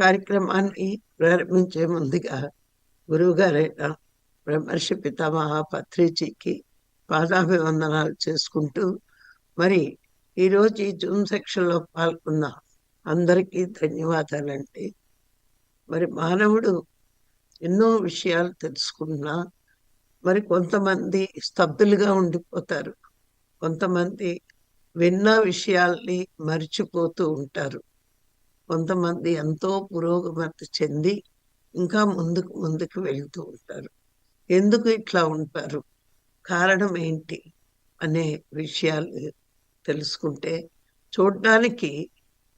కార్యక్రమాన్ని ప్రారంభించే ముందుగా గురువుగారైన బ్రహ్మర్షి పితామహ పత్రిజీకి పాదాభివందనాలు చేసుకుంటూ, మరి ఈరోజు ఈ జూమ్ సెక్షన్లో పాల్గొన్న అందరికీ ధన్యవాదాలండి. మరి మానవుడు ఎన్నో విషయాలు తెలుసుకున్నా మరి కొంతమంది స్తబ్దులుగా ఉండిపోతారు, కొంతమంది విన్న విషయాల్ని మర్చిపోతూ ఉంటారు, కొంతమంది ఎంతో పురోగతి చెంది ఇంకా ముందుకు ముందుకు వెళ్తూ ఉంటారు. ఎందుకు ఇట్లా ఉంటారు, కారణం ఏంటి అనే విషయాలు తెలుసుకుంటే, చూడ్డానికి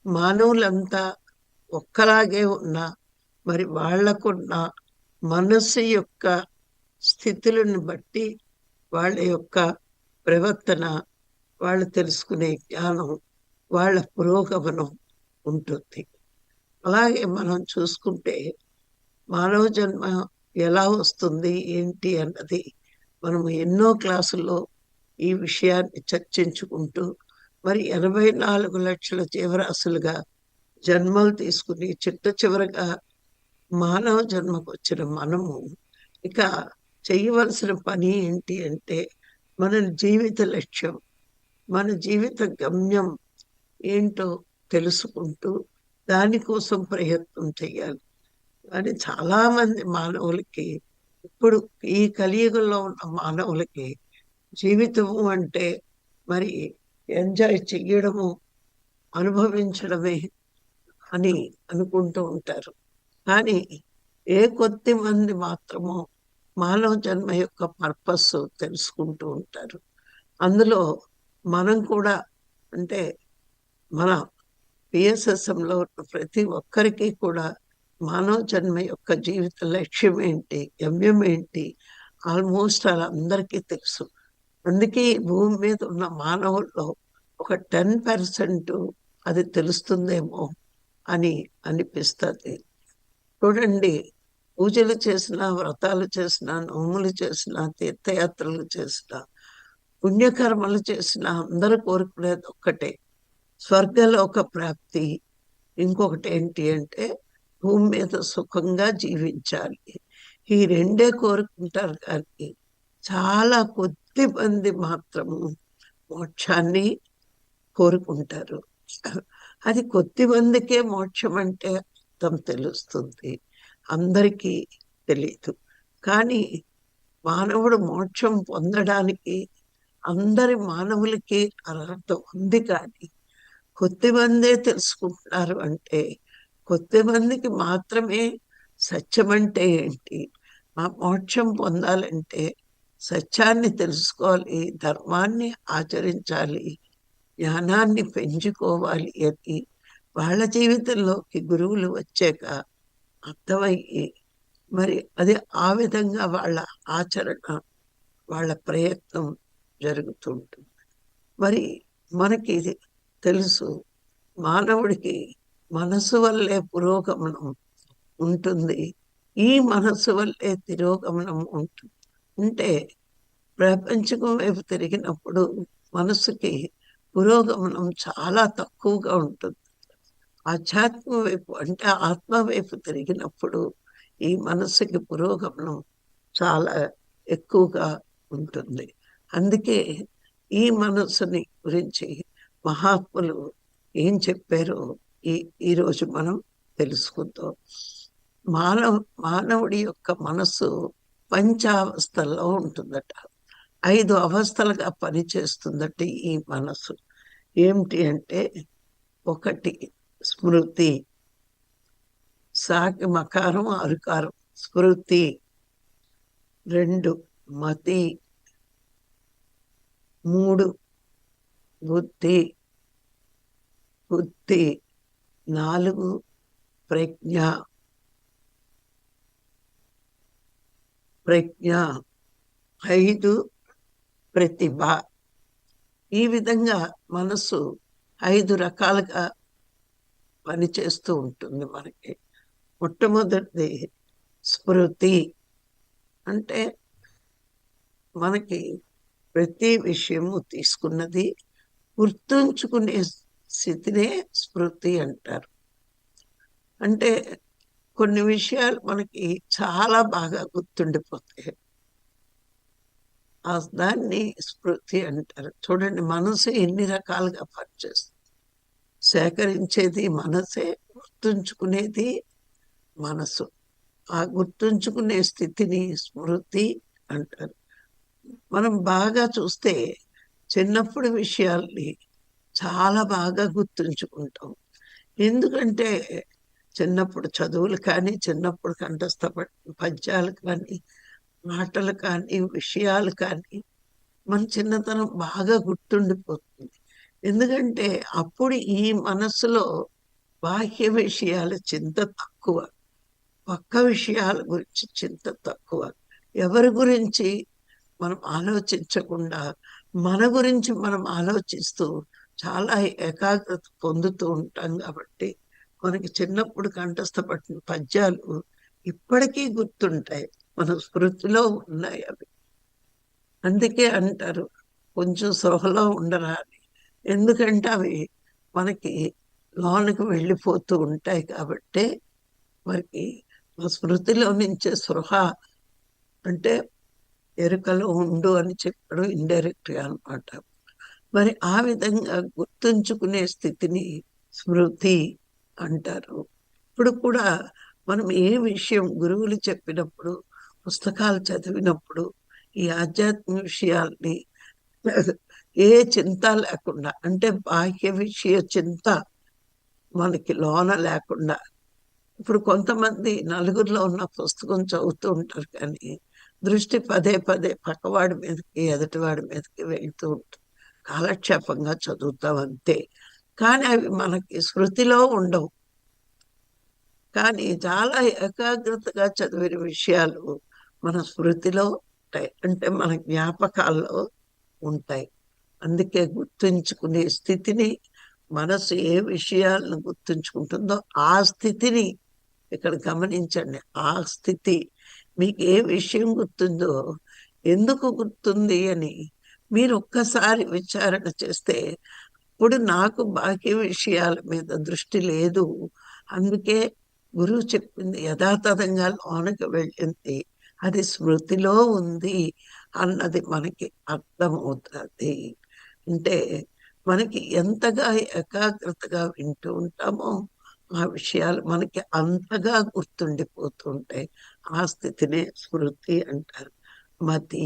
మానవులంతా ఒక్కలాగే ఉన్నా మరి వాళ్లకున్న మనస్సు యొక్క స్థితులను బట్టి వాళ్ళ యొక్క ప్రవర్తన, వాళ్ళు తెలుసుకునే జ్ఞానం, వాళ్ళ పురోగమనం ఉంటుంది. అలాగే మనం చూసుకుంటే మానవ జన్మ ఎలా వస్తుంది ఏంటి అన్నది మనము ఎన్నో క్లాసుల్లో ఈ విషయాన్ని చర్చించుకుంటూ, మరి 84 లక్షల జీవరాశులుగా జన్మలు తీసుకుని చిట్ట చివరగా మానవ జన్మకు వచ్చిన మనము ఇక చేయవలసిన పని ఏంటి అంటే, మన జీవిత లక్ష్యం, మన జీవిత గమ్యం ఏంటో తెలుసుకుంటూ దానికోసం ప్రయత్నం చేయాలి. కానీ చాలామంది మానవులకి, ఇప్పుడు ఈ కలియుగంలో ఉన్న మానవులకి జీవితము అంటే మరి ఎంజాయ్ చెయ్యడము, అనుభవించడమే అని అనుకుంటూ ఉంటారు. కానీ ఏ కొద్ది మంది మాత్రమో మానవ జన్మ యొక్క పర్పస్ తెలుసుకుంటూ ఉంటారు. అందులో మనం కూడా, అంటే మన పిఎస్ఎస్ఎంలో ప్రతి ఒక్కరికి కూడా మానవ జన్మ యొక్క జీవిత లక్ష్యం ఏంటి, గమ్యం ఏంటి, ఆల్మోస్ట్ అలా అందరికీ తెలుసు. అందుకే ఈ భూమి మీద ఉన్న మానవుల్లో ఒక 10% అది తెలుస్తుందేమో అని అనిపిస్తుంది. చూడండి, పూజలు చేసినా, వ్రతాలు చేసినా, నోములు చేసినా, తీర్థయాత్రలు చేసినా, పుణ్యకర్మలు చేసినా అందరూ కోరుకునేది ఒక్కటే, స్వర్గలోక ప్రాప్తి. ఇంకొకటి ఏంటి అంటే భూమి మీద సుఖంగా జీవించాలి. ఈ రెండే కోరుకుంటారు. కానీ చాలా కొద్ది మంది మాత్రము మోక్షాన్ని కోరుకుంటారు. అది కొద్ది మందికే మోక్షం అంటే అర్థం తెలుస్తుంది, అందరికీ తెలియదు. కానీ మానవుడు మోక్షం పొందడానికి అందరి మానవులకి అర్హత ఉంది. కానీ కొద్దిమందే తెలుసుకుంటున్నారు. అంటే కొద్దిమందికి మాత్రమే సత్యం అంటే ఏంటి, ఆ మోక్షం పొందాలంటే సత్యాన్ని తెలుసుకోవాలి, ధర్మాన్ని ఆచరించాలి, జ్ఞానాన్ని పెంచుకోవాలి అని వాళ్ళ జీవితంలోకి గురువులు వచ్చాక అర్థమయ్యి, మరి అది ఆ విధంగా వాళ్ళ ఆచరణ, వాళ్ళ ప్రయత్నం జరుగుతుంటుంది. మరి మనకి ఇది తెలుసు, మానవుడికి మనసు వల్లే పురోగమనం ఉంటుంది, ఈ మనసు వల్లే తిరోగమనం ఉంటుంది. అంటే ప్రపంచం వైపు తిరిగినప్పుడు మనసుకి పురోగమనం చాలా తక్కువగా ఉంటుంది. ఆధ్యాత్మ వైపు, అంటే ఆత్మ వైపు తిరిగినప్పుడు ఈ మనసుకి పురోగమనం చాలా ఎక్కువగా ఉంటుంది. అందుకే ఈ మనస్సుని గురించి మహాత్ములు ఏం చెప్పారో ఈరోజు మనం తెలుసుకుందాం. మానవుడి యొక్క మనస్సు పంచావస్థల్లో ఉంటుందట, 5 అవస్థలుగా పనిచేస్తుందట ఈ మనస్సు. ఏమిటి అంటే, ఒకటి స్మృతి, సాకి మకారం అరుకారం స్మృతి. 2 మతి. 3 బుద్ధి. 4 ప్రజ్ఞ. 5 ప్రతిభ. ఈ విధంగా మనసు 5 రకాలుగా పనిచేస్తూ ఉంటుంది మనకి. మొట్టమొదటిది స్మృతి. అంటే మనకి ప్రతి విషయము తీసుకున్నది గుర్తుంచుకునే స్థితినే స్మృతి అంటారు. అంటే కొన్ని విషయాలు మనకి చాలా బాగా గుర్తుండిపోతాయి. దాన్ని స్మృతి అంటారు. చూడండి, మనసు ఎన్ని రకాలుగా పనిచేస్తుంది. సేకరించేది మనసే, గుర్తుంచుకునేది మనసు. ఆ గుర్తుంచుకునే స్థితిని స్మృతి అంటారు. మనం బాగా చూస్తే చిన్నప్పుడు విషయాల్ని చాలా బాగా గుర్తుంచుకుంటాం. ఎందుకంటే చిన్నప్పుడు చదువులు కానీ, చిన్నప్పుడు కంఠస్థ పద్యాలు కానీ, మాటలు కానీ, విషయాలు కానీ మన చిన్నతనం బాగా గుర్తుండిపోతుంది. ఎందుకంటే అప్పుడు ఈ మనసులో బాహ్య విషయాల చింత తక్కువ, పక్క విషయాల గురించి చింత తక్కువ. ఎవరి గురించి మనం ఆలోచించకుండా మన గురించి మనం ఆలోచిస్తూ చాలా ఏకాగ్రత పొందుతూ ఉంటాం. కాబట్టి మనకి చిన్నప్పుడు కంఠస్థ పట్టిన పద్యాలు ఇప్పటికీ గుర్తుంటాయి, మన స్మృతిలో ఉన్నాయి అవి. అందుకే అంటారు కొంచెం సృహలో ఉండరా అని. ఎందుకంటే అవి మనకి లోనికి వెళ్ళిపోతూ ఉంటాయి కాబట్టి. మనకి మా స్మృతిలో నుంచే సృహ అంటే ఎరుకలో ఉండు అని చెప్పడం ఇండైరెక్ట్ గా అనమాట. మరి ఆ విధంగా గుర్తుంచుకునే స్థితిని స్మృతి అంటారు. ఇప్పుడు కూడా మనం ఏ విషయం గురువులు చెప్పినప్పుడు, పుస్తకాలు చదివినప్పుడు ఈ ఆధ్యాత్మిక విషయాల్ని ఏ చింత లేకుండా, అంటే బాహ్య విషయ చింత మనకి లోన లేకుండా. ఇప్పుడు కొంతమంది నలుగురిలో ఉన్న పుస్తకం చదువుతూ ఉంటారు కానీ దృష్టి పదే పదే పక్కవాడి మీదకి, ఎదుటివాడి మీదకి వెళ్తూ ఉంటుంది. కాలక్షేపంగా చదువుతాం అంతే, కానీ అవి మనకి స్మృతిలో ఉండవు. కానీ చాలా ఏకాగ్రతగా చదివిన విషయాలు మన స్మృతిలో ఉంటాయి, అంటే మన జ్ఞాపకాల్లో ఉంటాయి. అందుకే గుర్తుంచుకునే స్థితిని, మనసు ఏ విషయాలను గుర్తుంచుకుంటుందో ఆ స్థితిని ఇక్కడ గమనించండి. ఆ స్థితి మీకు ఏ విషయం గుర్తుందో, ఎందుకు గుర్తుంది అని మీరు ఒక్కసారి విచారణ చేస్తే, ఇప్పుడు నాకు బాకీ విషయాల మీద దృష్టి లేదు, అందుకే గురువు చెప్పింది యథాతథంగా లోనకి వెళ్ళింది, అది స్మృతిలో ఉంది అన్నది మనకి అర్థమవుతుంది. అంటే మనకి ఎంతగా ఏకాగ్రతగా వింటూ ఉంటామో ఆ విషయాలు మనకి అంతగా గుర్తుండిపోతుంటాయి. ఆ స్థితినే స్మృతి అంటారు. మతి.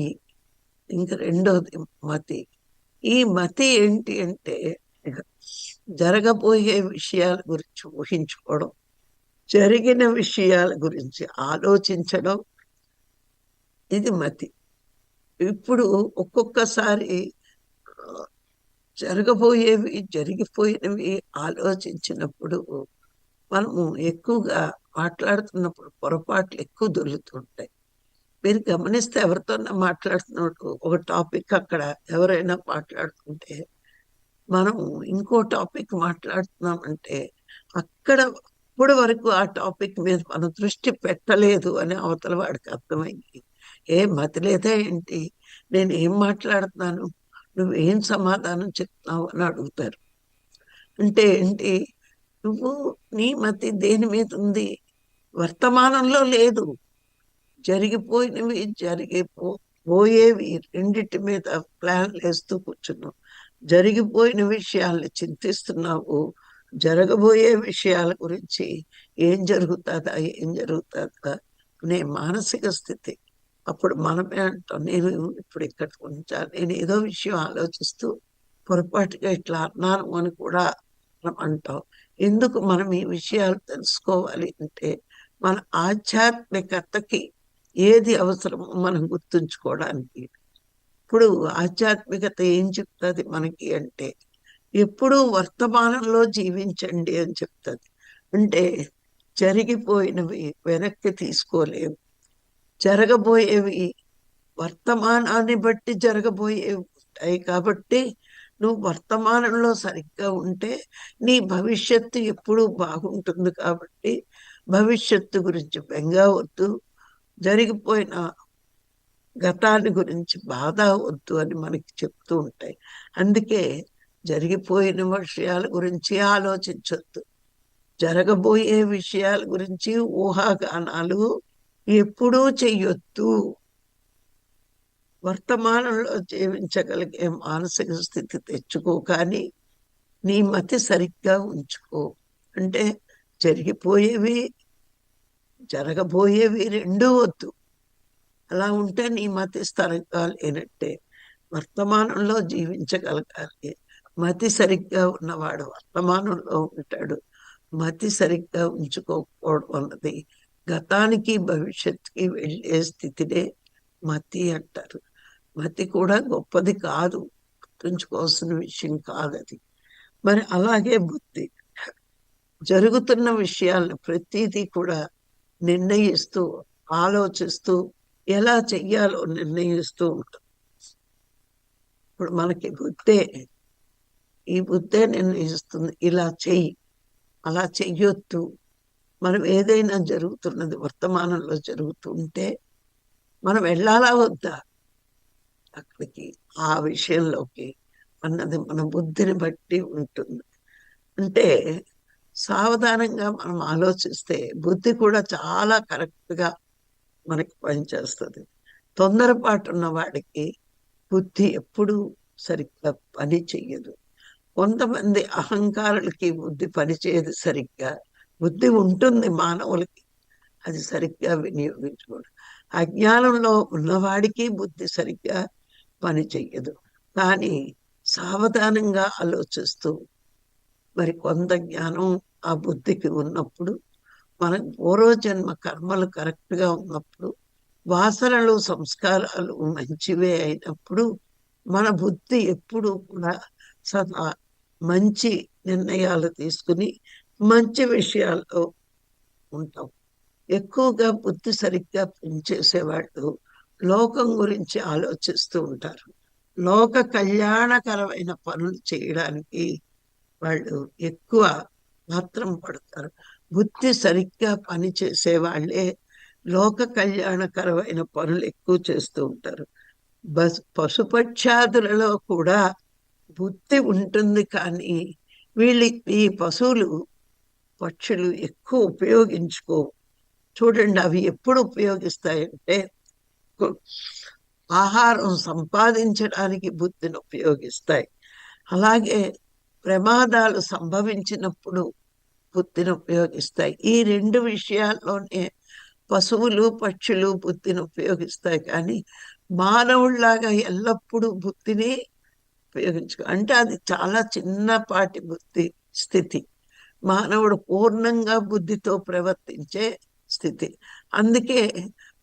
ఇంకా రెండోది మతి. ఈ మతి ఏంటి అంటే జరగబోయే విషయాల గురించి ఊహించుకోవడం, జరిగిన విషయాల గురించి ఆలోచించడం, ఇది మతి. ఇప్పుడు ఒక్కొక్కసారి జరగబోయేవి, జరిగిపోయినవి ఆలోచించినప్పుడు మనము ఎక్కువగా మాట్లాడుతున్నప్పుడు పొరపాట్లు ఎక్కువ దొరుకుతుంటాయి. మీరు గమనిస్తే ఎవరితోన్నా మాట్లాడుతున్నప్పుడు ఒక టాపిక్ అక్కడ ఎవరైనా మాట్లాడుతుంటే మనం ఇంకో టాపిక్ మాట్లాడుతున్నామంటే అక్కడ ఇప్పటి వరకు ఆ టాపిక్ మీద మన దృష్టి పెట్టలేదు అని అవతల వాడికి అర్థమైంది. మతి లేదా ఏంటి, నేను ఏం మాట్లాడుతున్నాను, నువ్వేం సమాధానం చెప్తున్నావు అని అడుగుతారు. అంటే ఏంటి, నువ్వు నీ మతి దేని మీద ఉంది, వర్తమానంలో లేదు, జరిగిపోయినవి పోయేవి రెండిటి మీద ప్లాన్లు వేస్తూ కూర్చున్నావు. జరిగిపోయిన విషయాల్ని చింతిస్తున్నావు, జరగబోయే విషయాల గురించి ఏం జరుగుతుందా అనే మానసిక స్థితి. అప్పుడు మనమే అంటాం, నేను ఇప్పుడు ఇక్కడ ఉంచా, నేను ఏదో విషయం ఆలోచిస్తూ పొరపాటుగా ఇట్లా అన్నాను అని కూడా మనం అంటాం. ఎందుకు మనం ఈ విషయాలు తెలుసుకోవాలి అంటే మన ఆధ్యాత్మికతకి ఏది అవసరమో మనం గుర్తుంచుకోవడానికి. ఇప్పుడు ఆధ్యాత్మికత ఏం చెప్తుంది మనకి అంటే ఎప్పుడూ వర్తమానంలో జీవించండి అని చెప్తుంది. అంటే జరిగిపోయినవి వెనక్కి తీసుకోలేవు, జరగబోయేవి వర్తమానాన్ని బట్టి జరగబోయేవి ఉంటాయి. కాబట్టి నువ్వు వర్తమానంలో సరిగ్గా ఉంటే నీ భవిష్యత్తు ఎప్పుడూ బాగుంటుంది. కాబట్టి భవిష్యత్తు గురించి బెంగ వద్దు, జరిగిపోయిన గతాన్ని గురించి బాధ వద్దు అని మనకి చెప్తూ ఉంటాయి. అందుకే జరిగిపోయిన విషయాల గురించి ఆలోచించొద్దు, జరగబోయే విషయాల గురించి ఊహాగానాలు ఎప్పుడూ చెయ్యొద్దు. వర్తమానంలో జీవించగలిగే మానసిక స్థితి తెచ్చుకో, కానీ నీ మతి సరిగ్గా ఉంచుకో. అంటే జరిగిపోయేవి జరగబోయేవి రెండూ వద్దు. అలా ఉంటే నీ మతి స్థిరంగా లేనట్టే. వర్తమానంలో జీవించగలగాలి. మతి సరిగ్గా ఉన్నవాడు వర్తమానంలో ఉంటాడు. మతి సరిగ్గా ఉంచుకోకపోవడం అన్నది గతానికి భవిష్యత్తుకి వెళ్ళే స్థితినే మతి అంటారు. మతి కూడా గొప్పది కాదు, గుర్తుంచుకోవాల్సిన విషయం కాదది. మరి అలాగే బుద్ధి జరుగుతున్న విషయాలను ప్రతిదీ కూడా నిర్ణయిస్తూ, ఆలోచిస్తూ, ఎలా చెయ్యాలో నిర్ణయిస్తూ ఉంటుంది. ఇప్పుడు మనకి ఈ బుద్ధే నిర్ణయిస్తుంది, ఇలా చెయ్యి, అలా చెయ్యొద్దు. మనం ఏదైనా జరుగుతున్నది వర్తమానంలో జరుగుతుంటే మనం వెళ్ళాలా వద్దా అక్కడికి, ఆ విషయంలోకి అన్నది మన బుద్ధిని బట్టి ఉంటుంది. అంటే సావధానంగా మనం ఆలోచిస్తే బుద్ధి కూడా చాలా కరెక్ట్గా మనకి పనిచేస్తుంది. తొందరపాటు ఉన్న వాడికి బుద్ధి ఎప్పుడూ సరిగ్గా పని చెయ్యదు. కొంతమంది అహంకారులకి బుద్ధి పనిచేయదు సరిగ్గా. బుద్ధి ఉంటుంది మానవులకి, అది సరిగ్గా వినియోగించుకోడు. అజ్ఞానంలో ఉన్నవాడికి బుద్ధి సరిగ్గా పని చెయ్యదు. కానీ సావధానంగా ఆలోచిస్తూ మరి కొంత జ్ఞానం ఆ బుద్ధికి ఉన్నప్పుడు, మన పూర్వజన్మ కర్మలు కరెక్ట్గా ఉన్నప్పుడు, వాసనలు సంస్కారాలు మంచివే అయినప్పుడు మన బుద్ధి ఎప్పుడూ కూడా సదా మంచి నిర్ణయాలు తీసుకుని మంచి విషయాల్లో ఉంటాం. ఎక్కువగా బుద్ధి సరిగ్గా పనిచేసేవాళ్ళు లోకం గురించి ఆలోచిస్తూ ఉంటారు. లోక కళ్యాణకరమైన పనులు చేయడానికి వాళ్ళు ఎక్కువ మాత్రం పడతారు. బుద్ధి సరిగ్గా పనిచేసే వాళ్ళే లోక కళ్యాణకరమైన పనులు ఎక్కువ చేస్తూ ఉంటారు. పశుపక్షాదులలో కూడా బుద్ధి ఉంటుంది, కానీ ఈ పశువులు పక్షులు ఎక్కువ ఉపయోగించుకో. చూడండి, అవి ఎప్పుడు ఉపయోగిస్తాయంటే ఆహారం సంపాదించడానికి బుద్ధిని ఉపయోగిస్తాయి. అలాగే ప్రమాదాలు సంభవించినప్పుడు బుద్ధిని ఉపయోగిస్తాయి. ఈ రెండు విషయాల్లోనే పశువులు పక్షులు బుద్ధిని ఉపయోగిస్తాయి, కానీ మానవుల్లాగా ఎల్లప్పుడూ బుద్ధిని అంటే అది చాలా చిన్నపాటి బుద్ధి స్థితి. మానవుడు పూర్ణంగా బుద్ధితో ప్రవర్తించే స్థితి. అందుకే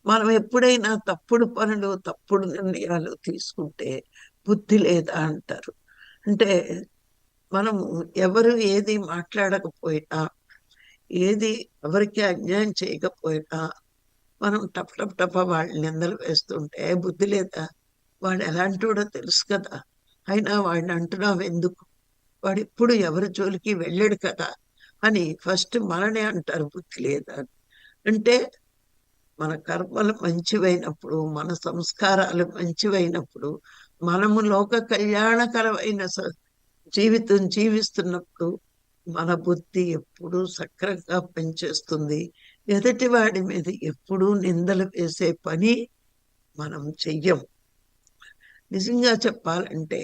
మనం ఎప్పుడైనా తప్పుడు పనులు తప్పుడు నిర్ణయాలు తీసుకుంటే బుద్ధి లేదా అంటారు. అంటే మనము ఎవరు ఏది మాట్లాడకపోయినా, ఏది ఎవరికి అన్యాయం చేయకపోయినా మనం టప్ టప్ టప వాళ్ళ నిందలు వేస్తుంటే బుద్ధి లేదా, వాడు ఎలాంటివాడో తెలుసు కదా, అయినా వాడిని అంటున్నావు ఎందుకు, వాడు ఎప్పుడు ఎవరి జోలికి వెళ్ళాడు కదా అని ఫస్ట్ మననే అంటారు బుద్ధి లేదా. అంటే మన కర్మలు మంచివైనప్పుడు, మన సంస్కారాలు మంచివైనప్పుడు, మనము లోక కళ్యాణకరమైన జీవితం జీవిస్తున్నప్పుడు మన బుద్ధి ఎప్పుడూ సక్రంగా పనిచేస్తుంది. ఎదుటి వాడి మీద ఎప్పుడూ నిందలు వేసే పని మనం చెయ్యం. నిజంగా చెప్పాలంటే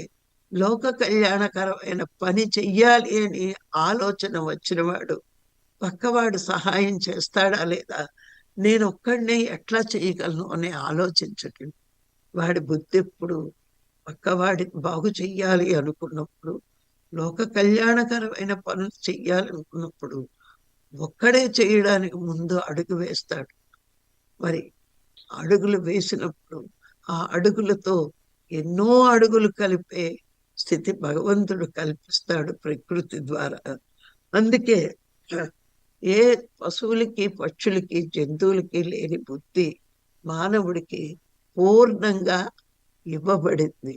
లోక కళ్యాణకరమైన పని చెయ్యాలి అని ఆలోచన వచ్చినవాడు పక్కవాడు సహాయం చేస్తాడా లేదా, నేను ఒక్కడినే ఎట్లా చేయగలను అని ఆలోచించటం. వాడి బుద్ధి ఎప్పుడు పక్కవాడికి బాగు చెయ్యాలి అనుకున్నప్పుడు, లోక కళ్యాణకరమైన పనులు చెయ్యాలనుకున్నప్పుడు ఒక్కడే చేయడానికి ముందు అడుగు వేస్తాడు. మరి అడుగులు వేసినప్పుడు ఆ అడుగులతో ఎన్నో అడుగులు కలిపే స్థితి భగవంతుడు కల్పిస్తాడు ప్రకృతి ద్వారా. అందుకే ఏ పశువులకి పక్షులకి జంతువులకి లేని బుద్ధి మానవుడికి పూర్ణంగా ఇవ్వబడింది.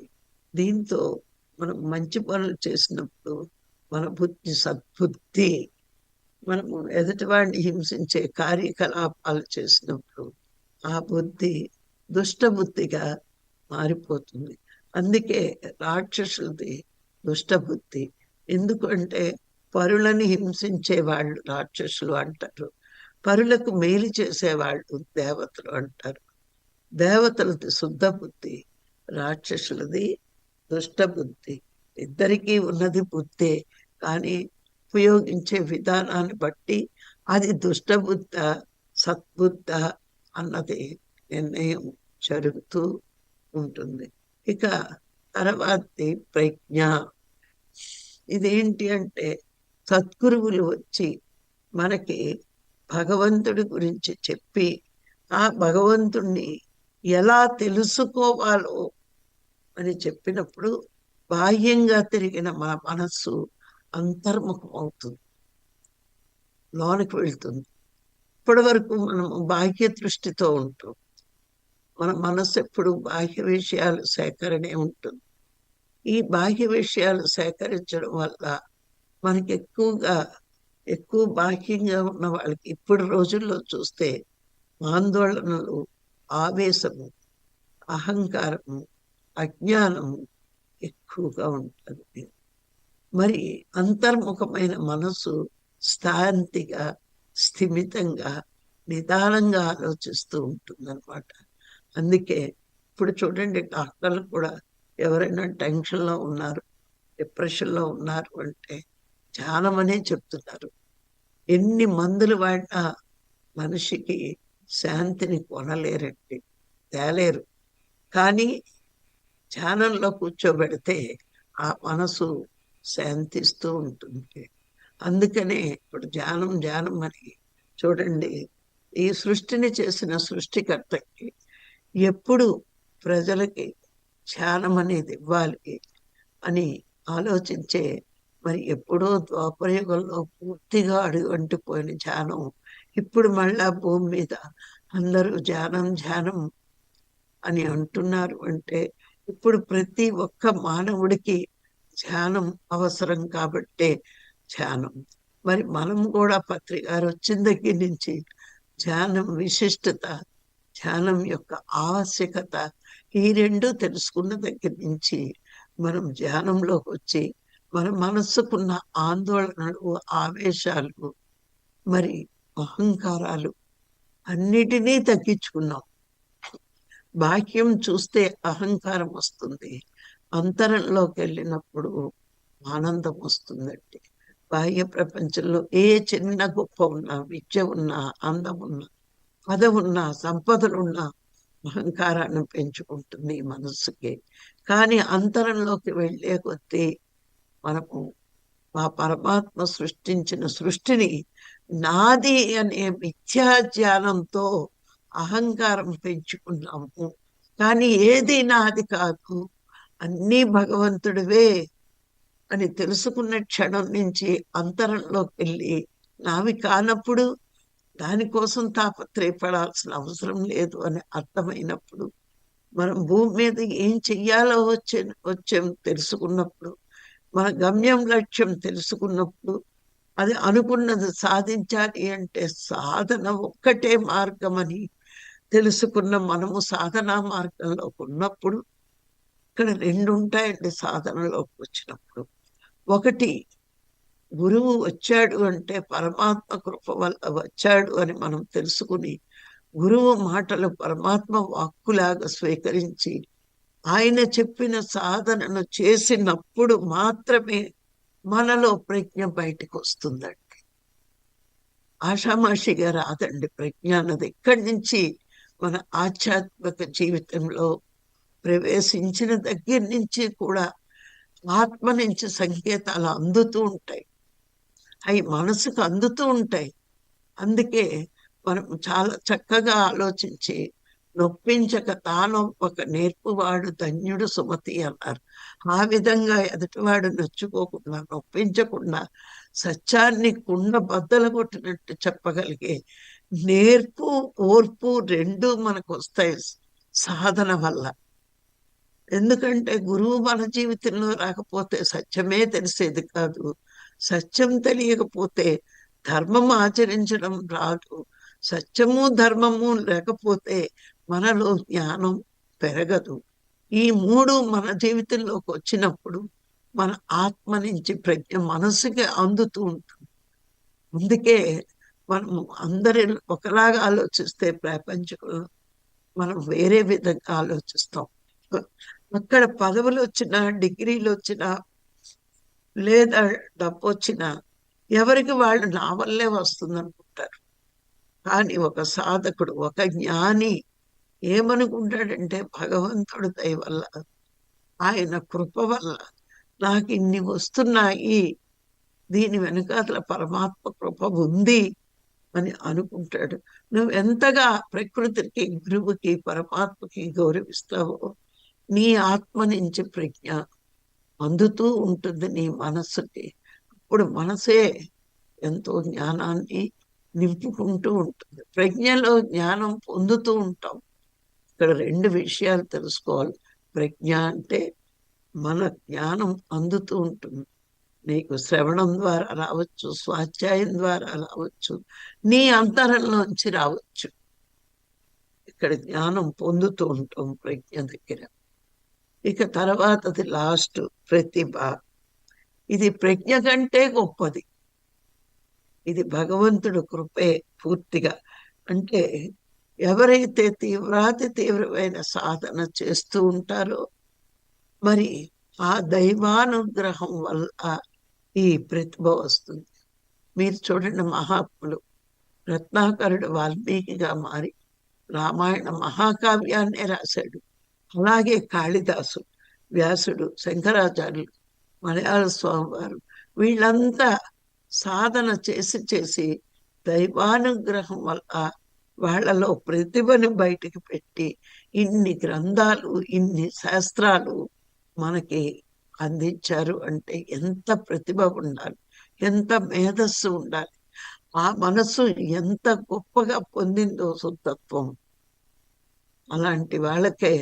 దీంతో మనం మంచి పనులు చేసినప్పుడు మన బుద్ధి సద్బుద్ధి, మనము ఎదుటివాడిని హింసించే కార్యకలాపాలు చేసినప్పుడు ఆ బుద్ధి దుష్టబుద్ధిగా మారిపోతుంది. అందుకే రాక్షసులది దుష్టబుద్ధి. ఎందుకంటే పరులని హింసించే వాళ్ళు రాక్షసులు అంటారు. పరులకు మేలు చేసేవాళ్ళు దేవతలు అంటారు. దేవతలది శుద్ధ బుద్ధి, రాక్షసులది దుష్ట బుద్ధి. ఇద్దరికీ ఉన్నది బుద్ధే, కానీ ఉపయోగించే విధానాన్ని బట్టి అది దుష్టబుద్ధ సద్బుద్ధ అన్నది నిర్ణయం జరుగుతూ ఉంటుంది. ఇక తర్వాతి ప్రజ్ఞ. ఇదేంటి అంటే సద్గురువులు వచ్చి మనకి భగవంతుడి గురించి చెప్పి ఆ భగవంతుణ్ణి ఎలా తెలుసుకోవాలో అని చెప్పినప్పుడు బాహ్యంగా తిరిగిన మన మనస్సు అంతర్ముఖం అవుతుంది, లోనికి వెళ్తుంది. ఇప్పటి వరకు మనం బాహ్య దృష్టితో ఉంటాం. మన మనస్సు ఎప్పుడు బాహ్య విషయాలు సేకరణే ఉంటుంది. ఈ బాహ్య విషయాలు సేకరించడం వల్ల మనకి ఎక్కువ బాహ్యంగా ఉన్న వాళ్ళకి ఇప్పుడు రోజుల్లో చూస్తే ఆందోళనలు, ఆవేశము, అహంకారము, అజ్ఞానము ఎక్కువగా ఉంటుంది. మరి అంతర్ముఖమైన మనసు శాంతిగా, స్థిమితంగా, నిదానంగా ఆలోచిస్తూ ఉంటుందన్నమాట. అందుకే ఇప్పుడు చూడండి, డాక్టర్లు కూడా ఎవరైనా టెన్షన్లో ఉన్నారు, డిప్రెషన్లో ఉన్నారు అంటే ధ్యానం అనే చెప్తున్నారు. ఎన్ని మందులు వాడినా మనిషికి శాంతిని కొనలేరండి, తేలేరు. కానీ ధ్యానంలో కూర్చోబెడితే ఆ మనసు శాంతిస్తూ ఉంటుంది. అందుకనే ఇప్పుడు ధ్యానం ధ్యానం అని చూడండి, ఈ సృష్టిని చేసిన సృష్టికర్తకి ఎప్పుడు ప్రజలకి ధ్యానం అనేది ఇవ్వాలి అని ఆలోచించే, మరి ఎప్పుడో ద్వాపరయుగంలో పూర్తిగా అడుగంటిపోయిన ధ్యానం ఇప్పుడు మళ్ళా భూమి మీద అందరూ ధ్యానం ధ్యానం అని అంటున్నారు. అంటే ఇప్పుడు ప్రతి ఒక్క మానవుడికి ధ్యానం అవసరం కాబట్టే ధ్యానం. మరి మనం కూడా పత్రికారు వచ్చిన దగ్గర నుంచి ధ్యానం విశిష్టత, ధ్యానం యొక్క ఆవశ్యకత ఈ రెండు తెలుసుకున్న దగ్గర నుంచి మనం ధ్యానంలోకి వచ్చి మన మనస్సుకున్న ఆందోళనలు, ఆవేశాలు, మరి అహంకారాలు అన్నిటినీ తగ్గించుకున్నాం. బాహ్యం చూస్తే అహంకారం వస్తుంది, అంతరంలోకి వెళ్ళినప్పుడు ఆనందం వస్తుందండి. బాహ్య ప్రపంచంలో ఏ చిన్న గొప్ప ఉన్నా, విద్య ఉన్నా, అందం ఉన్నా, పదవి ఉన్నా, సంపదలున్నా అహంకారాన్ని పెంచుకుంటుంది ఈ మనస్సుకి. కానీ అంతరంలోకి వెళ్ళే కొద్దీ మనము మా పరమాత్మ సృష్టించిన సృష్టిని నాది అనే మిథ్యా జ్ఞానంతో అహంకారం పెంచుకున్నాము. కానీ ఏది నాది కాదు, అన్నీ భగవంతుడివే అని తెలుసుకున్న క్షణం నుంచి అంతరంలోకి వెళ్ళి నావి కానప్పుడు దానికోసం తాపత్రయపడాల్సిన అవసరం లేదు అని అర్థమైనప్పుడు, మనం భూమి మీద ఏం చెయ్యాలో వచ్చాం తెలుసుకున్నప్పుడు, మన గమ్యం లక్ష్యం తెలుసుకున్నప్పుడు, అది అనుకున్నది సాధించాలి అంటే సాధన ఒక్కటే మార్గం అని తెలుసుకున్న మనము సాధనా మార్గంలోకి ఉన్నప్పుడు ఇక్కడ రెండు ఉంటాయండి. సాధనలోకి వచ్చినప్పుడు ఒకటి, గురువు వచ్చాడు అంటే పరమాత్మ కృప వల్ల వచ్చాడు అని మనం తెలుసుకుని గురువు మాటలు పరమాత్మ వాక్కులాగా స్వీకరించి ఆయన చెప్పిన సాధనను చేసినప్పుడు మాత్రమే మనలో ప్రజ్ఞ బయటకు వస్తుందండి. ఆషామాషిగా రాదండి ప్రజ్ఞ అన్నది. ఇక్కడి నుంచి మన ఆధ్యాత్మిక జీవితంలో ప్రవేశించిన దగ్గర నుంచి కూడా ఆత్మ నుంచి సంకేతాలు అందుతూ ఉంటాయి, అవి మనసుకు అందుతూ ఉంటాయి. అందుకే మనం చాలా చక్కగా ఆలోచించి నొప్పించక తానొప్పక నేర్పువాడు ధన్యుడు సుమతి అన్నారు. ఆ విధంగా ఎదుటివాడు నొచ్చుకోకుండా, నొప్పించకుండా సత్యాన్ని కుండ బద్దలు కొట్టినట్టు చెప్పగలిగే నేర్పు, ఓర్పు రెండు మనకు వస్తాయి సాధన వల్ల. ఎందుకంటే గురువు మన జీవితంలో రాకపోతే సత్యమే తెలిసేది కాదు. సత్యం తెలియకపోతే ధర్మం ఆచరించడం రాదు. సత్యము ధర్మము లేకపోతే మనలో జ్ఞానం పెరగదు. ఈ మూడు మన జీవితంలోకి వచ్చినప్పుడు మన ఆత్మ నుంచి ప్రజ్ఞ మనసుకి అందుతూ ఉంటుంది. అందుకే మనం అందరి ఒకలాగా ఆలోచిస్తే ప్రపంచంలో మనం వేరే విధంగా ఆలోచిస్తాం. అక్కడ పదవులు వచ్చినా, డిగ్రీలు వచ్చినా, లేదా డబ్బు వచ్చినా ఎవరికి వాళ్ళు నా వల్లే వస్తుంది అనుకుంటారు. కానీ ఒక సాధకుడు, ఒక జ్ఞాని ఏమనుకుంటాడంటే భగవంతుడి దయ వల్ల, ఆయన కృప వల్ల నాకు ఇన్ని వస్తున్నాయి, దీని వెనకాతల పరమాత్మ కృప ఉంది అని అనుకుంటాడు. నువ్వు ఎంతగా ప్రకృతికి, గురువుకి, పరమాత్మకి గౌరవిస్తావో నీ ఆత్మ నుంచి ప్రజ్ఞ అందుతూ ఉంటుంది నీ మనస్సుకి. అప్పుడు మనసే ఎంతో జ్ఞానాన్ని నింపుకుంటూ ఉంటుంది. ప్రజ్ఞలో జ్ఞానం పొందుతూ ఉంటాం. ఇక్కడ రెండు విషయాలు తెలుసుకోవాలి. ప్రజ్ఞ అంటే మన జ్ఞానం అందుతూ ఉంటుంది. నీకు శ్రవణం ద్వారా రావచ్చు, స్వాధ్యాయం ద్వారా రావచ్చు, నీ అంతరంలోంచి రావచ్చు. ఇక్కడ జ్ఞానం పొందుతూ ఉంటాం ప్రజ్ఞ దగ్గర. ఇక తర్వాతది లాస్ట్ ప్రతిభ. ఇది ప్రజ్ఞ కంటే గొప్పది. ఇది భగవంతుడు కృపే పూర్తిగా. అంటే ఎవరైతే తీవ్రాతి తీవ్రమైన సాధన చేస్తూ ఉంటారో మరి ఆ దైవానుగ్రహం వల్ల ఈ ప్రతిభ వస్తుంది. మీరు చూడండి, మహాత్ములు రత్నాకరుడు వాల్మీకిగా మారి రామాయణ మహాకావ్యాన్నే రాశాడు. అలాగే కాళిదాసు, వ్యాసుడు, శంకరాచార్యులు, మలయాళ స్వామి వారు, వీళ్ళంతా సాధన చేసి చేసి దైవానుగ్రహం వల్ల వాళ్ళలో ప్రతిభను బయటికి పెట్టి ఇన్ని గ్రంథాలు, ఇన్ని శాస్త్రాలు మనకి అందించారు. అంటే ఎంత ప్రతిభ ఉండాలి, ఎంత మేధస్సు ఉండాలి, ఆ మనస్సు ఎంత గొప్పగా పొందిందో శుద్ధత్వం. అలాంటి వాళ్ళకే,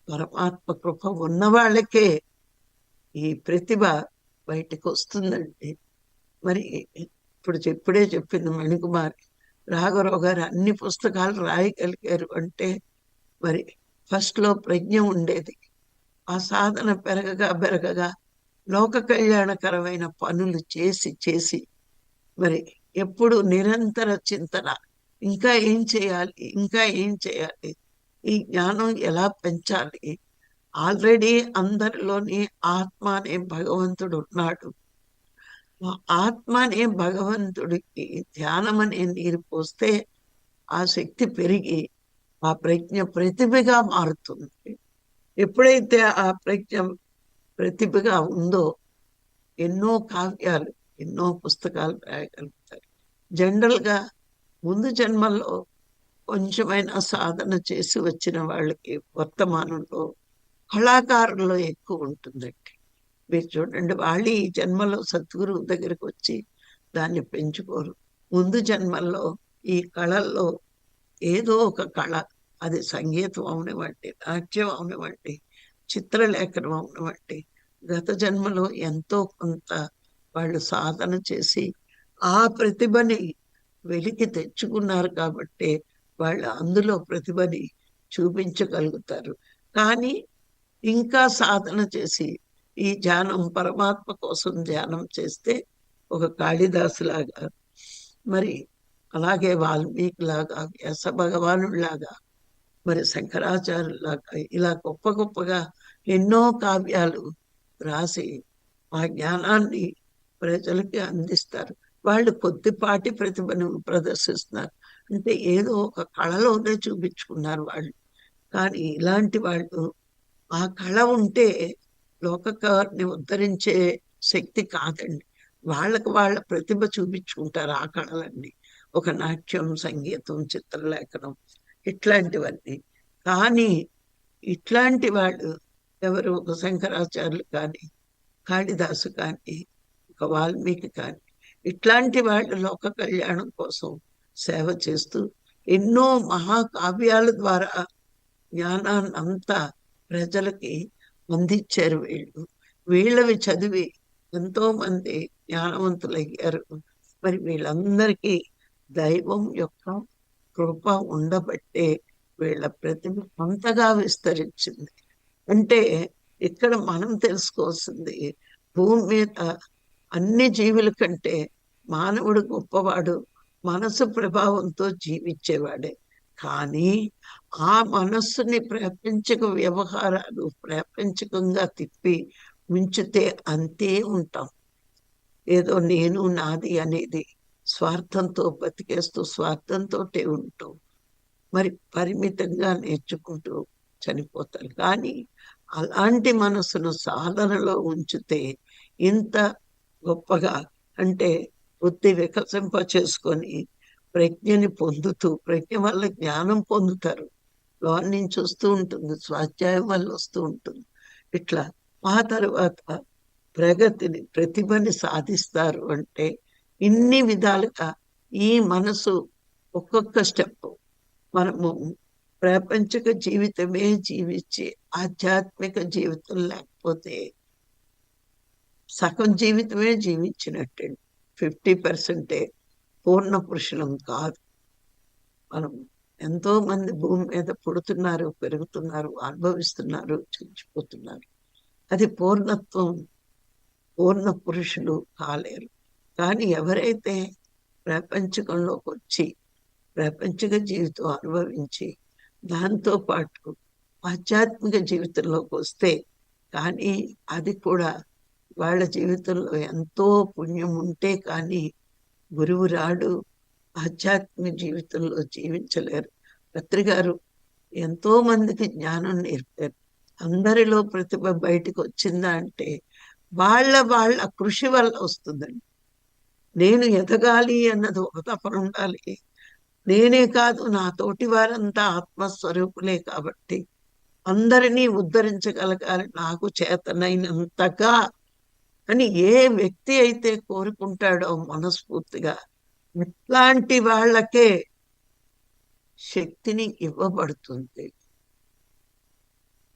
పరమాత్మ కృప ఉన్న వాళ్ళకే ఈ ప్రతిభ బయటకు వస్తుందండి. మరి ఇప్పుడే చెప్పింది మణికుమారి, రాఘవరావు గారు అన్ని పుస్తకాలు రాయగలిగారు అంటే మరి ఫస్ట్ లో ప్రజ్ఞ ఉండేది. ఆ సాధన పెరగగా పెరగగా లోక కళ్యాణకరమైన పనులు చేసి చేసి మరి ఎప్పుడు నిరంతర చింతన, ఇంకా ఏం చేయాలి, ఇంకా ఏం చేయాలి, ఈ జ్ఞానం ఎలా పెంచాలి. ఆల్రెడీ అందరిలోని ఆత్మ అనే భగవంతుడు ఉన్నాడు. ఆ ఆత్మ అనే భగవంతుడికి ధ్యానం అనే నీరు పోస్తే ఆ శక్తి పెరిగి ఆ ప్రజ్ఞ ప్రతిభగా మారుతుంది. ఎప్పుడైతే ఆ ప్రజ్ఞ ప్రతిభగా ఉందో ఎన్నో కావ్యాలు, ఎన్నో పుస్తకాలు రాయగలుగుతారు. జనరల్ గా ముందు జన్మల్లో కొంచెమైనా సాధన చేసి వచ్చిన వాళ్ళకి వర్తమానంలో కళాకారుల్లో ఎక్కువ ఉంటుందండి. మీరు చూడండి, వాళ్ళు ఈ జన్మలో సద్గురువు దగ్గరికి వచ్చి దాన్ని పెంచుకోరు. ముందు జన్మల్లో ఈ కళల్లో ఏదో ఒక కళ, అది సంగీతం అవనివ్వండి, నాట్యం అవనివ్వండి, చిత్రలేఖనం అవనివ్వండి, గత జన్మలో ఎంతో కొంత వాళ్ళు సాధన చేసి ఆ ప్రతిభని వెలికి తెచ్చుకున్నారు కాబట్టి వాళ్ళు అందులో ప్రతిభని చూపించగలుగుతారు. కానీ ఇంకా సాధన చేసి ఈ ధ్యానం పరమాత్మ కోసం ధ్యానం చేస్తే ఒక కాళిదాసు లాగా, మరి అలాగే వాల్మీకి లాగా, వ్యాస భగవానుడిలాగా, మరి శంకరాచార్యులాగా ఇలా గొప్ప గొప్పగా ఎన్నో కావ్యాలు రాసి ఆ జ్ఞానాన్ని ప్రజలకి అందిస్తారు. వాళ్ళు కొద్దిపాటి ప్రతిభను ప్రదర్శిస్తున్నారు. అంటే ఏదో ఒక కళలోనే చూపించుకున్నారు వాళ్ళు. కానీ ఇలాంటి వాళ్ళు, ఆ కళ ఉంటే లోకాన్ని ఉద్ధరించే శక్తి కాదండి. వాళ్ళకి వాళ్ళ ప్రతిభ చూపించుకుంటారు ఆ కళలన్నీ. ఒక నాట్యం, సంగీతం, చిత్రలేఖనం, ఇట్లాంటివన్నీ. కానీ ఇట్లాంటి వాళ్ళు ఎవరు, ఒక శంకరాచార్యులు కానీ, కాళిదాసు కానీ, ఒక వాల్మీకి కానీ, ఇట్లాంటి వాళ్ళు లోక కళ్యాణం కోసం సేవ చేస్తూ ఎన్నో మహాకావ్యాల ద్వారా జ్ఞానాన్ని అంతా ప్రజలకి అందించారు. వీళ్ళవి చదివి ఎంతో మంది జ్ఞానవంతులయ్యారు. మరి వీళ్ళందరికీ దైవం యొక్క కృప ఉండబట్టే వీళ్ళ ప్రతిభ అంతగా విస్తరించింది. అంటే ఇక్కడ మనం తెలుసుకోవాల్సింది, భూమి మీద అన్ని జీవుల కంటే మానవుడు గొప్పవాడు, మనసు ప్రభావంతో జీవించేవాడే. కానీ ఆ మనస్సుని ప్రాపంచిక వ్యవహారాలు ప్రాపంచికంగా తిప్పి ఉంచితే అంతే ఉంటాం. ఏదో నేను నాది అనేది స్వార్థంతో బతికేస్తూ స్వార్థంతోటే ఉంటాం. మరి పరిమితంగా నేర్చుకుంటూ చనిపోతారు. కానీ అలాంటి మనసును సాధనలో ఉంచితే ఇంత గొప్పగా, అంటే బుద్ధి వికసింప చేసుకొని ప్రజ్ఞని పొందుతూ, ప్రజ్ఞ వల్ల జ్ఞానం పొందుతారు. లోన్ నుంచి వస్తూ ఉంటుంది, స్వాధ్యాయం వల్ల వస్తూ ఉంటుంది. ఇట్లా ఆ తర్వాత ప్రగతిని, ప్రతిభని సాధిస్తారు. అంటే ఇన్ని విధాలుగా ఈ మనసు ఒక్కొక్క స్టెప్ మనము ప్రాపంచిక జీవితమే జీవించి ఆధ్యాత్మిక జీవితం లేకపోతే సగం జీవితమే జీవించినట్టు. 50% పూర్ణ పురుషులం కాదు. మనం ఎంతో మంది భూమి మీద పుడుతున్నారు, పెరుగుతున్నారు, అనుభవిస్తున్నారు, చచ్చిపోతున్నారు. అది పూర్ణత్వం, పూర్ణ పురుషులు కాలేరు. కానీ ఎవరైతే ప్రపంచకంలోకి వచ్చి ప్రాపంచిక జీవితం అనుభవించి దాంతో పాటు ఆధ్యాత్మిక జీవితంలోకి వస్తే, కానీ అది కూడా వాళ్ళ జీవితంలో ఎంతో పుణ్యం ఉంటే కానీ గురువు రాడు, ఆధ్యాత్మిక జీవితంలో జీవించలేరు. పత్రిగారు ఎంతో మందికి జ్ఞానం నేర్పారు. అందరిలో ప్రతిభ బయటకు వచ్చిందా అంటే వాళ్ళ వాళ్ళ కృషి వల్ల వస్తుందండి. నేను ఎదగాలి అన్నది ఒక తపన ఉండాలి. నేనే కాదు, నా తోటి వారంతా ఆత్మస్వరూపులే కాబట్టి అందరినీ ఉద్ధరించగలగాలి నాకు చేతనైనంతగా అని ఏ వ్యక్తి అయితే కోరుకుంటాడో మనస్ఫూర్తిగా, ఇట్లాంటి వాళ్ళకే శక్తిని ఇవ్వబడుతుంది.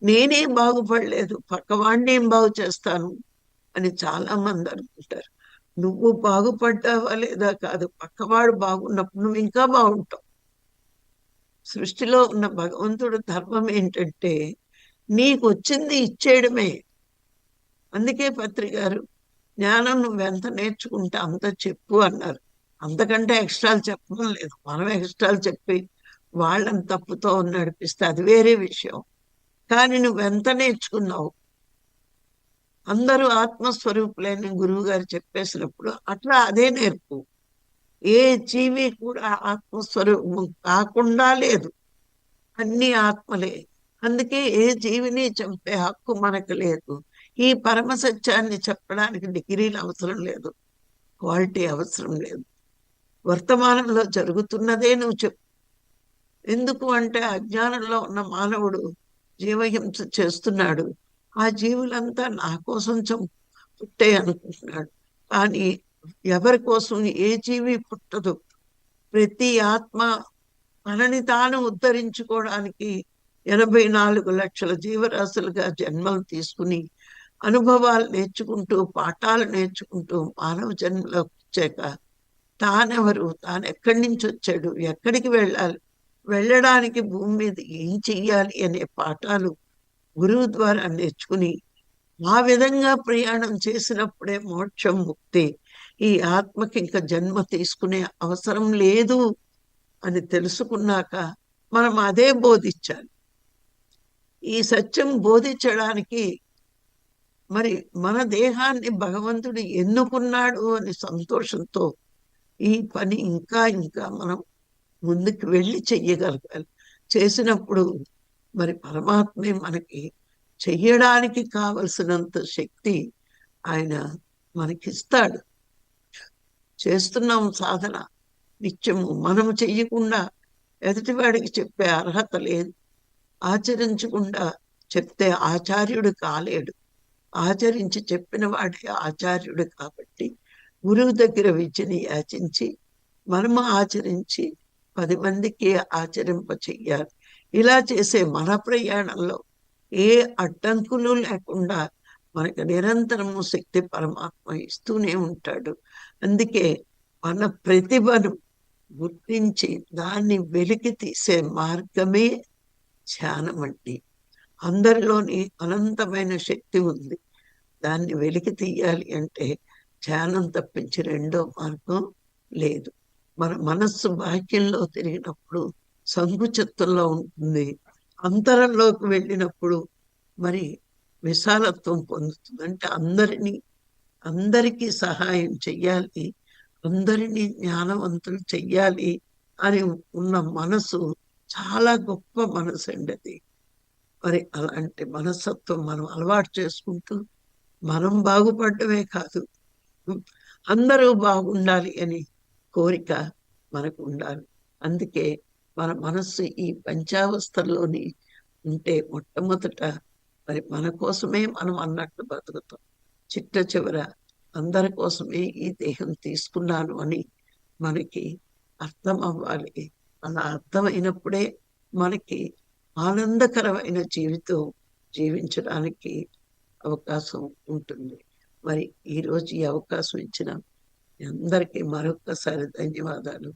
నేనేం బాగుపడలేదు, పక్కవాడిని ఏం బాగు చేస్తాను అని చాలా మంది అనుకుంటారు. నువ్వు బాగుపడ్డావా లేదా కాదు, పక్కవాడు బాగున్నప్పుడు నువ్వు ఇంకా బాగుంటావు. సృష్టిలో ఉన్న భగవంతుడు ధర్మం ఏంటంటే నీకు వచ్చింది ఇచ్చేయడమే. అందుకే పత్రికారు జ్ఞానం నువ్వెంత నేర్చుకుంటే అంత చెప్పు అన్నారు. అంతకంటే ఎక్స్ట్రాలు చెప్పడం లేదు. మనం ఎక్స్ట్రాలు చెప్పి వాళ్ళని తప్పుతో నడిపిస్తే అది వేరే విషయం. కానీ నువ్వెంత నేర్చుకున్నావు, అందరూ ఆత్మస్వరూపులైన గురువు గారు చెప్పేసినప్పుడు అట్లా అదే నేర్పు. ఏ జీవి కూడా ఆత్మస్వరూపం కాకుండా లేదు, అన్ని ఆత్మలే. అందుకే ఏ జీవిని చంపే హక్కు మనకు లేదు. ఈ పరమ సత్యాన్ని చెప్పడానికి డిగ్రీలు అవసరం లేదు, క్వాలిటీ అవసరం లేదు. వర్తమానంలో జరుగుతున్నదే నువ్వు చెప్పు. ఎందుకు అంటే అజ్ఞానంలో ఉన్న మానవుడు జీవహింస చేస్తున్నాడు. ఆ జీవులంతా నా కోసం పుట్టే అనుకుంటున్నాడు. కానీ ఎవరి కోసం ఏ జీవి పుట్టదు. ప్రతి ఆత్మ తనని తాను ఉద్ధరించుకోవడానికి 84 లక్షల జీవరాశులుగా జన్మలు తీసుకుని అనుభవాలు నేర్చుకుంటూ, పాఠాలు నేర్చుకుంటూ మానవ జన్మలోకి వచ్చాక తానెవరు, తాను ఎక్కడి నుంచి వచ్చాడు, ఎక్కడికి వెళ్ళాలి, వెళ్ళడానికి భూమి మీద ఏం చెయ్యాలి అనే పాఠాలు గురువు ద్వారా నేర్చుకుని ఆ విధంగా ప్రయాణం చేసినప్పుడే మోక్షం, ముక్తి. ఈ ఆత్మకి ఇంకా జన్మ తీసుకునే అవసరం లేదు అని తెలుసుకున్నాక మనం అదే బోధించాలి. ఈ సత్యం బోధించడానికి మరి మన దేహాన్ని భగవంతుడు ఎన్నుకున్నాడు అని సంతోషంతో ఈ పని ఇంకా ఇంకా మనం ముందుకు వెళ్ళి చెయ్యగలగాలి. చేసినప్పుడు మరి పరమాత్మే మనకి చెయ్యడానికి కావలసినంత శక్తి ఆయన మనకిస్తాడు. చేస్తున్నాం సాధన నిత్యము. మనము చెయ్యకుండా ఎదుటివాడికి చెప్పే అర్హత లేదు. ఆచరించకుండా చెప్తే ఆచార్యుడు కాలేడు. ఆచరించి చెప్పిన వాడే ఆచార్యుడు. కాబట్టి గురువు దగ్గర విద్యని యాచించి మనము ఆచరించి 10 మందికి ఆచరింప చెయ్యాలి. ఇలా చేసే మన ప్రయాణంలో ఏ అడ్డంకులు లేకుండా మనకు నిరంతరము శక్తి పరమాత్మ ఇస్తూనే ఉంటాడు. అందుకే మన ప్రతిభను గుర్తించి దాన్ని వెలికి తీసే మార్గమే ధ్యానం. అంటే అందరిలోని అనంతమైన శక్తి ఉంది. దాన్ని వెలికి తీయాలి అంటే ధ్యానం తప్పించి రెండో మార్గం లేదు. మన మనస్సు బాహ్యంలో తిరిగినప్పుడు సంకుచిత్తంలో ఉంటుంది, అంతరంలోకి వెళ్ళినప్పుడు మరి విశాలత్వం పొందుతుంది. అంటే అందరికీ సహాయం చెయ్యాలి, అందరినీ జ్ఞానవంతులు చెయ్యాలి అని ఉన్న మనసు చాలా గొప్ప మనసు అండి అది. మరి అలాంటి మనస్తత్వం మనం అలవాటు చేసుకుంటూ మనం బాగుపడటమే కాదు, అందరూ బాగుండాలి అని కోరిక మనకు ఉండాలి. అందుకే మన మనస్సు ఈ పంచావస్థల్లోని ఉంటే మొట్టమొదట మరి మన కోసమే మనం అన్నట్టు బతుకుతాం. చిట్ట చివర అందరి కోసమే ఈ దేహం తీసుకున్నాను అని మనకి అర్థం అవ్వాలి. అలా అర్థమైనప్పుడే మనకి ఆనందకరమైన జీవితం జీవించడానికి అవకాశం ఉంటుంది. మరి ఈరోజు ఈ అవకాశం ఇచ్చిన మీ అందరికీ మరొక్కసారి ధన్యవాదాలు.